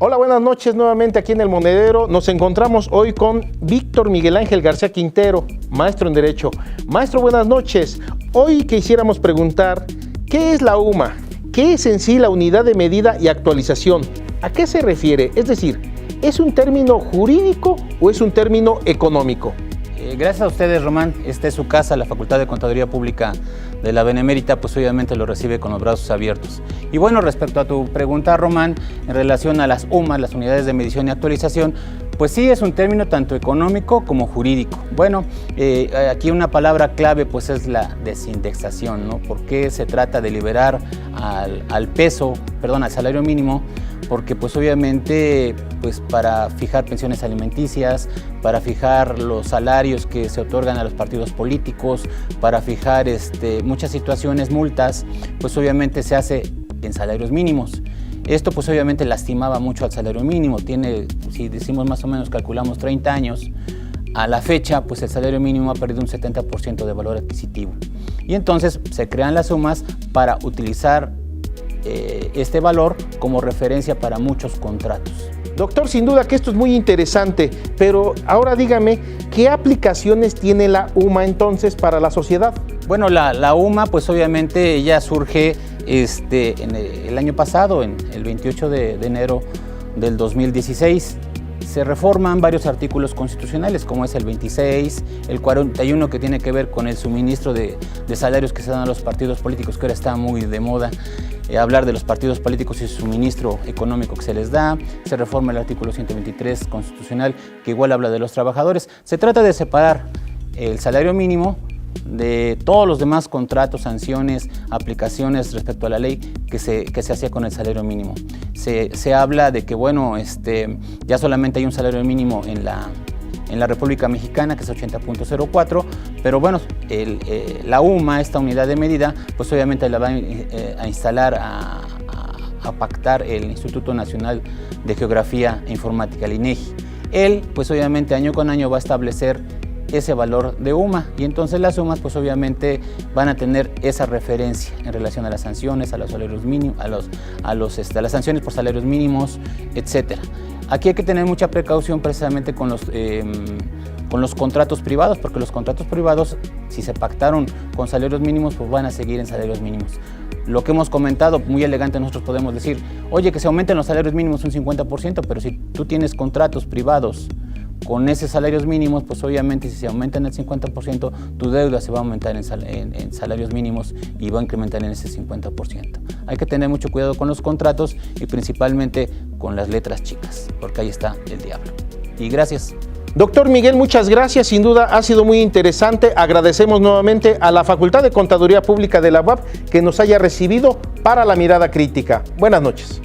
Hola, buenas noches nuevamente aquí en El Monedero. Nos encontramos hoy con Víctor Miguel Ángel García Quintero, maestro en Derecho. Maestro, buenas noches. Hoy quisiéramos preguntar, ¿qué es la UMA? ¿Qué es en sí la unidad de medida y actualización? ¿A qué se refiere? Es decir, ¿es un término jurídico o es un término económico? Gracias a ustedes, Román. Esta es su casa, la Facultad de Contaduría Pública de la Benemérita, pues obviamente lo recibe con los brazos abiertos. Y bueno, respecto a tu pregunta, Román, en relación a las UMAs, las unidades de medición y actualización, pues sí es un término tanto económico como jurídico. Bueno, aquí una palabra clave pues es la desindexación, ¿no? ¿Por qué se trata de liberar al salario mínimo? Porque pues obviamente pues para fijar pensiones alimenticias, para fijar los salarios que se otorgan a los partidos políticos, para fijar muchas situaciones, multas, pues obviamente se hace en salarios mínimos. Esto pues obviamente lastimaba mucho al salario mínimo. Tiene, si decimos más o menos, calculamos 30 años, a la fecha pues el salario mínimo ha perdido un 70% de valor adquisitivo. Y entonces se crean las sumas para utilizar este valor como referencia para muchos contratos. Doctor, sin duda que esto es muy interesante, pero ahora dígame, ¿qué aplicaciones tiene la UMA entonces para la sociedad? Bueno, la UMA pues obviamente ya surge en el año pasado, en el 28 de enero del 2016. Se reforman varios artículos constitucionales, como es el 26, el 41, que tiene que ver con el suministro de salarios que se dan a los partidos políticos, que ahora está muy de moda hablar de los partidos políticos y su suministro económico que se les da. Se reforma el artículo 123 constitucional, que igual habla de los trabajadores. Se trata de separar el salario mínimo de todos los demás contratos, sanciones, aplicaciones respecto a la ley que se hacía con el salario mínimo. Se habla de que, bueno, ya solamente hay un salario mínimo en la República Mexicana, que es 80.04, pero bueno, la UMA, esta unidad de medida, pues obviamente la va a instalar, a pactar el Instituto Nacional de Geografía e Informática, el INEGI. Él, pues obviamente año con año va a establecer ese valor de UMA, y entonces las UMAs pues obviamente van a tener esa referencia en relación a las sanciones, a los salarios mínimos, a las sanciones por salarios mínimos, etcétera. Aquí hay que tener mucha precaución precisamente con los contratos privados, porque los contratos privados, si se pactaron con salarios mínimos, pues van a seguir en salarios mínimos. Lo que hemos comentado, muy elegante, nosotros podemos decir, oye, que se aumenten los salarios mínimos un 50%, pero si tú tienes contratos privados con esos salarios mínimos, pues obviamente si se aumentan el 50%, tu deuda se va a aumentar en salarios mínimos y va a incrementar en ese 50%. Hay que tener mucho cuidado con los contratos y principalmente con las letras chicas, porque ahí está el diablo. Y gracias. Doctor Miguel, muchas gracias. Sin duda ha sido muy interesante. Agradecemos nuevamente a la Facultad de Contaduría Pública de la UAP que nos haya recibido para la mirada crítica. Buenas noches.